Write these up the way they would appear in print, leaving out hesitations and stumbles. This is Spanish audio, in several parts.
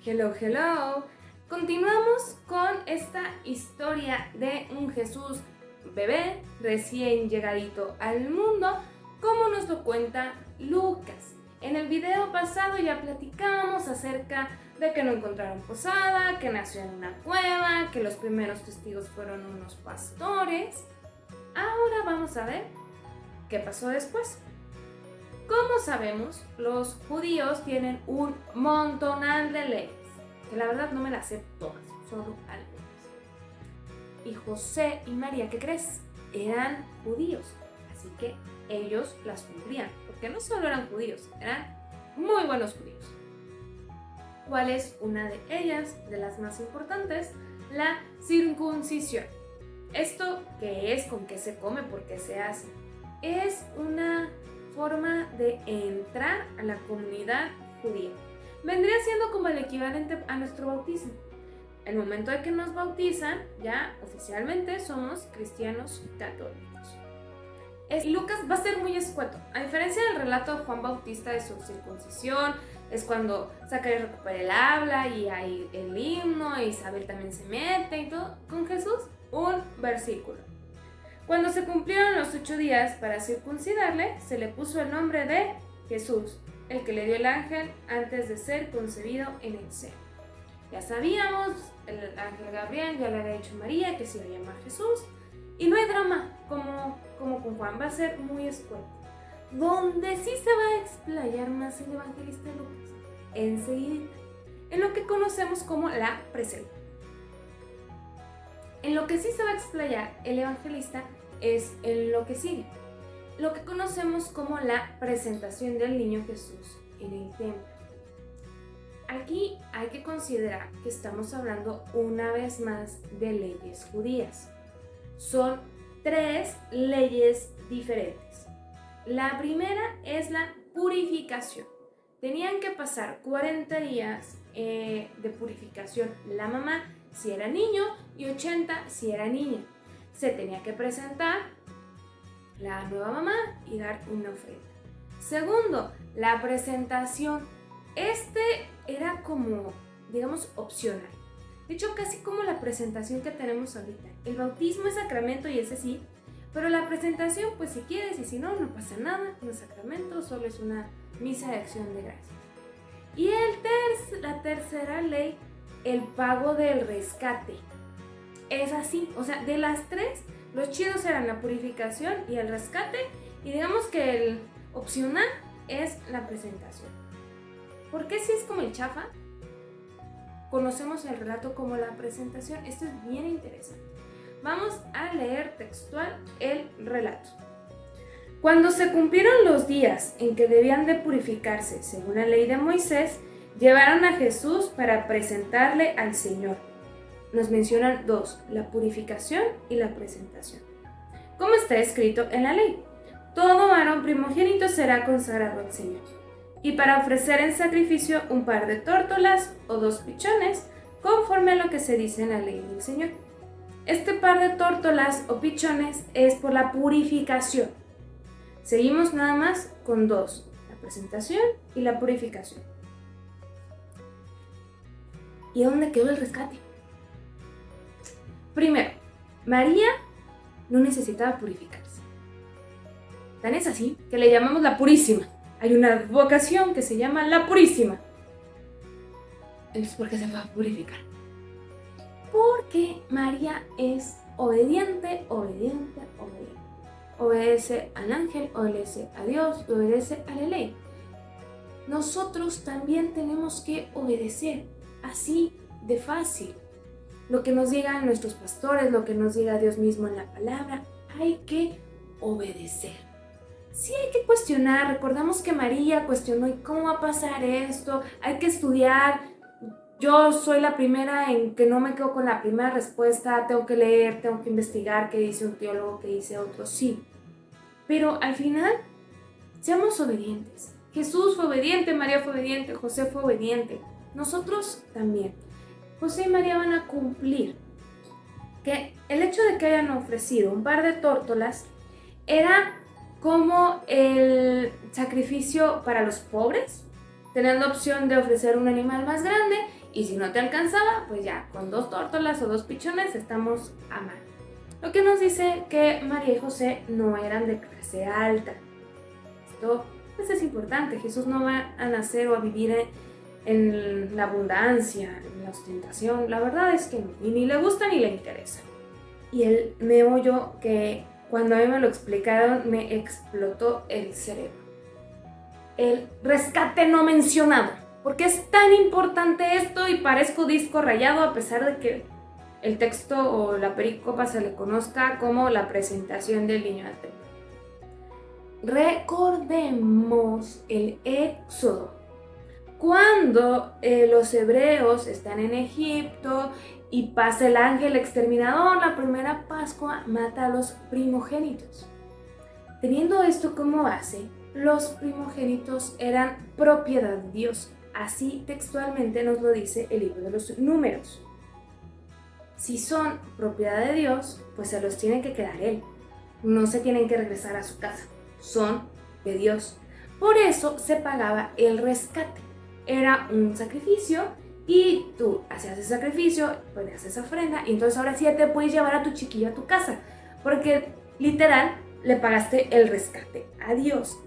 Hello, hello. Continuamos con esta historia de un Jesús bebé recién llegadito al mundo, como nos lo cuenta Lucas. En el video pasado ya platicamos acerca de que no encontraron posada, que nació en una cueva, que los primeros testigos fueron unos pastores. Ahora vamos a ver qué pasó después. Como sabemos, los judíos tienen un montonal de leyes, que la verdad no me las sé todas, solo algunas. Y José y María, ¿qué crees? Eran judíos, así que ellos las cumplían, porque no solo eran judíos, eran muy buenos judíos. ¿Cuál es una de ellas, de las más importantes? La circuncisión. ¿Esto qué es? ¿Con qué se come? ¿Por qué se hace? Es una forma de entrar a la comunidad judía. Vendría siendo como el equivalente a nuestro bautismo. El momento de que nos bautizan, ya oficialmente somos cristianos católicos. Y Lucas va a ser muy escueto. A diferencia del relato de Juan Bautista de su circuncisión, es cuando Zacarías recupera el habla y hay el himno, e Isabel también se mete y todo. Con Jesús, un versículo. Cuando se cumplieron los 8 días para circuncidarle, se le puso el nombre de Jesús, el que le dio el ángel antes de ser concebido en el seno. Ya sabíamos, el ángel Gabriel ya le había dicho a María que se iba a llamar Jesús. Y no hay drama, como con Juan, va a ser muy escueto. Donde sí se va a explayar más el evangelista Lucas, enseguida, en lo que conocemos como la presentación. En lo que sí se va a explayar el evangelista es en lo que sigue, lo que conocemos como la presentación del niño Jesús en el templo. Aquí hay que considerar que estamos hablando una vez más de leyes judías. Son 3 leyes diferentes. La primera es la purificación. Tenían que pasar 40 días de purificación la mamá si era niño y 80 si era niña. Se tenía que presentar la nueva mamá y dar una ofrenda. Segundo, la presentación. Era como, digamos, opcional. De hecho, casi como la presentación que tenemos ahorita. El bautismo es sacramento y ese sí, pero la presentación, pues si quieres y si no, no pasa nada. No es sacramento, solo es una misa de acción de gracias. Y la tercera ley, el pago del rescate. Es así, o sea, de las 3, los chidos eran la purificación y el rescate, y digamos que el opcional es la presentación. ¿Por qué si es como el chafa? Conocemos el relato como la presentación. Esto es bien interesante. Vamos a leer textual el relato. Cuando se cumplieron los días en que debían de purificarse según la ley de Moisés, llevaron a Jesús para presentarle al Señor. Nos mencionan 2, la purificación y la presentación. Como está escrito en la ley, todo varón primogénito será consagrado al Señor. Y para ofrecer en sacrificio un par de tórtolas o 2 pichones, conforme a lo que se dice en la ley del Señor. Este par de tórtolas o pichones es por la purificación. Seguimos nada más con 2, la presentación y la purificación. ¿Y dónde quedó el rescate? Primero, María no necesitaba purificarse. Tan es así que le llamamos la Purísima. Hay una vocación que se llama la Purísima. Es porque se va a purificar. Porque María es obediente. Obedece al ángel, obedece a Dios, obedece a la ley. Nosotros también tenemos que obedecer, así de fácil. Lo que nos digan nuestros pastores, lo que nos diga Dios mismo en la palabra, hay que obedecer. Sí hay que cuestionar, recordamos que María cuestionó, ¿y cómo va a pasar esto? Hay que estudiar. Yo soy la primera en que no me quedo con la primera respuesta, tengo que leer, tengo que investigar qué dice un teólogo, qué dice otro, sí. Pero al final, seamos obedientes. Jesús fue obediente, María fue obediente, José fue obediente. Nosotros también. José y María van a cumplir. Que el hecho de que hayan ofrecido un par de tórtolas era como el sacrificio para los pobres, teniendo opción de ofrecer un animal más grande Y si no te alcanzaba, pues ya, con 2 tórtolas o 2 pichones estamos a mano. Lo que nos dice que María y José no eran de clase alta. Esto pues es importante. Jesús no va a nacer o a vivir en la abundancia, en la ostentación. La verdad es que no, y ni le gusta ni le interesa. Y el meollo que cuando a mí me lo explicaron me explotó el cerebro. El rescate no mencionado. ¿Por qué es tan importante esto? Y parezco disco rayado a pesar de que el texto o la perícopa se le conozca como la presentación del niño al templo. Recordemos el Éxodo. Cuando los hebreos están en Egipto y pasa el ángel exterminador, la primera Pascua mata a los primogénitos. Teniendo esto como base, los primogénitos eran propiedad de Dios. Así textualmente nos lo dice el libro de los Números. Si son propiedad de Dios, pues se los tiene que quedar Él. No se tienen que regresar a su casa. Son de Dios. Por eso se pagaba el rescate. Era un sacrificio y tú hacías ese sacrificio, ponías esa ofrenda y entonces ahora sí ya te puedes llevar a tu chiquillo a tu casa. Porque literal le pagaste el rescate a Dios.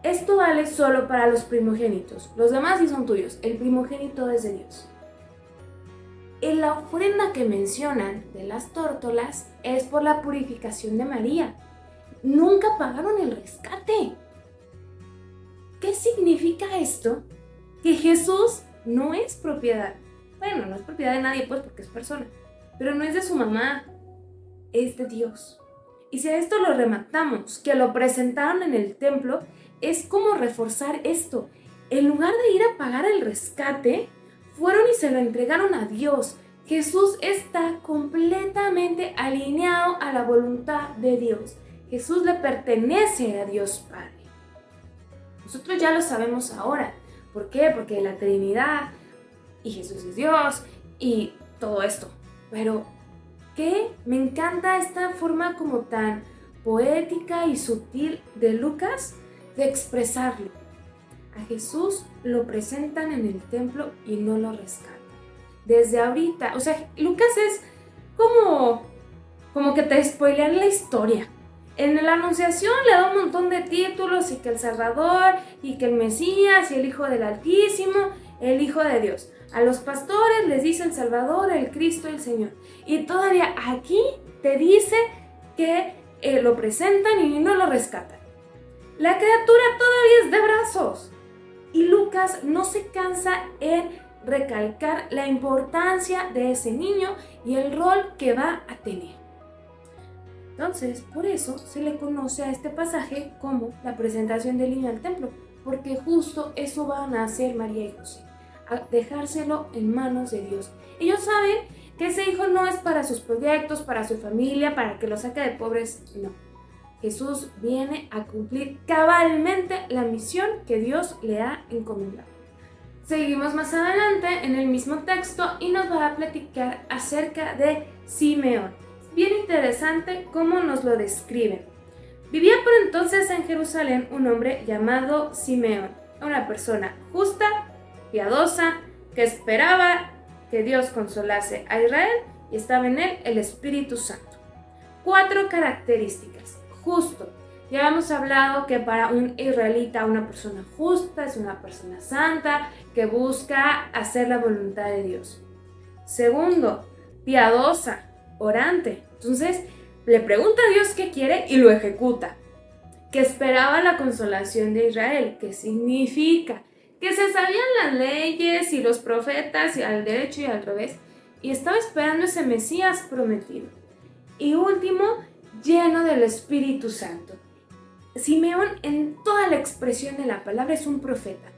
Esto vale solo para los primogénitos. Los demás sí son tuyos. El primogénito es de Dios. En la ofrenda que mencionan de las tórtolas es por la purificación de María. Nunca pagaron el rescate. ¿Qué significa esto? Que Jesús no es propiedad. Bueno, no es propiedad de nadie, pues, porque es persona. Pero no es de su mamá, es de Dios. Y si a esto lo rematamos, que lo presentaron en el templo, es como reforzar esto. En lugar de ir a pagar el rescate, fueron y se lo entregaron a Dios. Jesús está completamente alineado a la voluntad de Dios. Jesús le pertenece a Dios Padre. Nosotros ya lo sabemos ahora. ¿Por qué? Porque la Trinidad y Jesús es Dios y todo esto. Pero, ¿qué? Me encanta esta forma como tan poética y sutil de Lucas de expresarlo. A Jesús lo presentan en el templo y no lo rescatan. Desde ahorita, o sea, Lucas es como que te spoilean la historia. En la Anunciación le da un montón de títulos y que el Salvador y que el Mesías y el Hijo del Altísimo, el Hijo de Dios. A los pastores les dice el Salvador, el Cristo, el Señor. Y todavía aquí te dice que lo presentan y no lo rescatan. La criatura todavía es de brazos. Y Lucas no se cansa en recalcar la importancia de ese niño y el rol que va a tener. Entonces, por eso se le conoce a este pasaje como la presentación del niño al templo, porque justo eso van a hacer María y José, a dejárselo en manos de Dios. Ellos saben que ese hijo no es para sus proyectos, para su familia, para que lo saque de pobres, no. Jesús viene a cumplir cabalmente la misión que Dios le ha encomendado. Seguimos más adelante en el mismo texto y nos va a platicar acerca de Simeón. Bien interesante cómo nos lo describen. Vivía por entonces en Jerusalén un hombre llamado Simeón, una persona justa, piadosa, que esperaba que Dios consolase a Israel y estaba en él el Espíritu Santo. 4 características. Justo. Ya hemos hablado que para un israelita una persona justa es una persona santa que busca hacer la voluntad de Dios. Segundo, piadosa, orante. Entonces le pregunta a Dios qué quiere y lo ejecuta. Que esperaba la consolación de Israel. ¿Qué significa? Que se sabían las leyes y los profetas y al derecho y al revés. Y estaba esperando ese Mesías prometido. Y último, lleno del Espíritu Santo. Simeón, en toda la expresión de la palabra, es un profeta.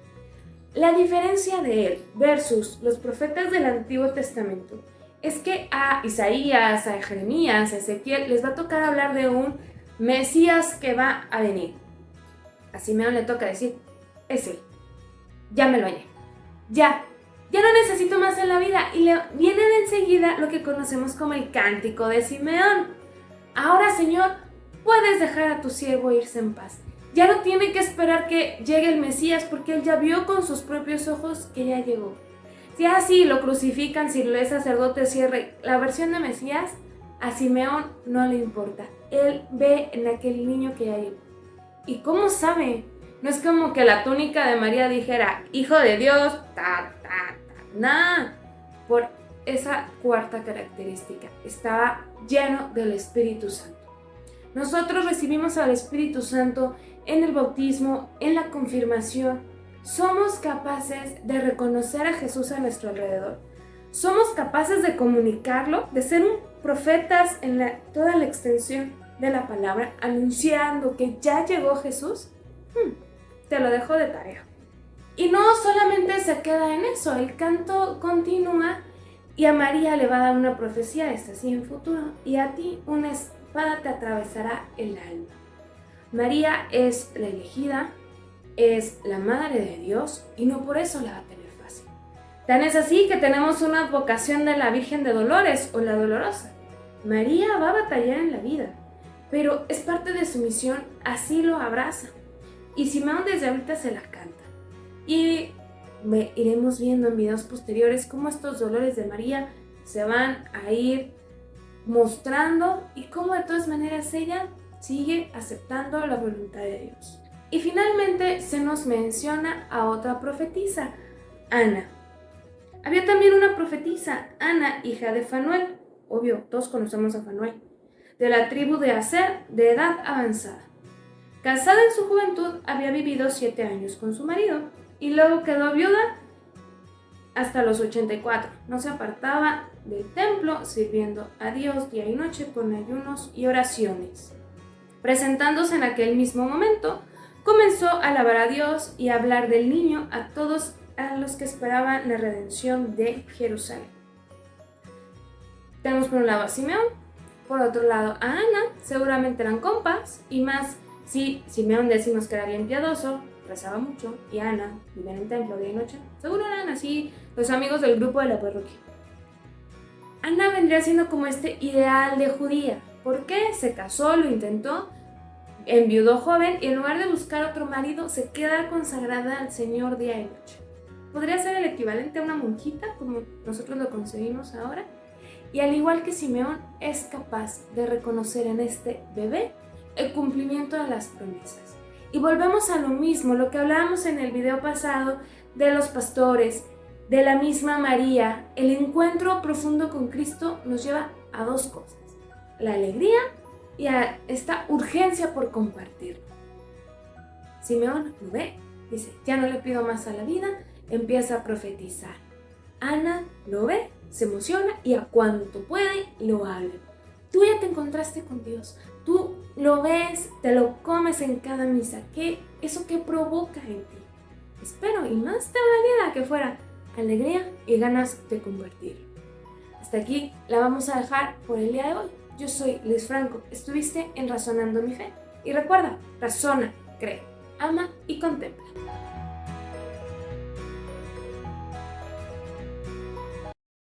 La diferencia de él versus los profetas del Antiguo Testamento es que a Isaías, a Jeremías, a Ezequiel les va a tocar hablar de un Mesías que va a venir. A Simeón le toca decir, es él, ya me lo hallé, ya no necesito más en la vida. Y le viene de enseguida lo que conocemos como el cántico de Simeón. Ahora, Señor, puedes dejar a tu siervo irse en paz. Ya no tiene que esperar que llegue el Mesías porque él ya vio con sus propios ojos que ya llegó. Si así lo crucifican, si lo es sacerdote, si es rey, la versión de Mesías, a Simeón no le importa. Él ve en aquel niño que hay. ¿Y cómo sabe? No es como que la túnica de María dijera, hijo de Dios, nada. Por esa cuarta característica, estaba lleno del Espíritu Santo. Nosotros recibimos al Espíritu Santo en el bautismo, en la confirmación. Somos capaces de reconocer a Jesús a nuestro alrededor. Somos capaces de comunicarlo, de ser profetas en toda la extensión de la palabra, anunciando que ya llegó Jesús. Te lo dejo de tarea. Y no solamente se queda en eso, el canto continúa y a María le va a dar una profecía, esta sí en futuro, y a ti una espada te atravesará el alma. María es la elegida, es la madre de Dios y no por eso la va a tener fácil. Tan es así que tenemos una advocación de la Virgen de Dolores o la Dolorosa. María va a batallar en la vida, pero es parte de su misión, así lo abraza. Y Simeón desde ahorita se la canta. Y iremos viendo en videos posteriores cómo estos dolores de María se van a ir mostrando y cómo de todas maneras ella sigue aceptando la voluntad de Dios. Y finalmente se nos menciona a otra profetisa, Ana. Había también una profetisa, Ana, hija de Fanuel, obvio, todos conocemos a Fanuel, de la tribu de Aser, de edad avanzada. Casada en su juventud, había vivido 7 años con su marido y luego quedó viuda hasta los 84. No se apartaba del templo, sirviendo a Dios día y noche con ayunos y oraciones. Presentándose en aquel mismo momento, comenzó a alabar a Dios y a hablar del niño a todos a los que esperaban la redención de Jerusalén. Tenemos por un lado a Simeón, por otro lado a Ana, seguramente eran compas, y más si Simeón decimos que era bien piadoso, rezaba mucho, y Ana vivía en el templo día y noche, seguro eran así los amigos del grupo de la parroquia. Ana vendría siendo como este ideal de judía. ¿Por qué? Se casó, lo intentó, enviudó joven y en lugar de buscar otro marido se queda consagrada al Señor día y noche. Podría ser el equivalente a una monjita como nosotros lo concebimos ahora, y al igual que Simeón es capaz de reconocer en este bebé el cumplimiento de las promesas. Y volvemos a lo mismo, lo que hablábamos en el video pasado de los pastores, de la misma María. El encuentro profundo con Cristo nos lleva a dos cosas: la alegría y a esta urgencia por compartirlo. Simeón lo ve, dice, ya no le pido más a la vida, empieza a profetizar. Ana lo ve, se emociona y a cuanto puede lo habla. Tú ya te encontraste con Dios, tú lo ves, te lo comes en cada misa. ¿Eso qué provoca en ti? Espero y más te valiera que fuera alegría y ganas de compartir. Hasta aquí la vamos a dejar por el día de hoy. Yo soy Liz Franco, estuviste en Razonando mi Fe. Y recuerda, razona, cree, ama y contempla.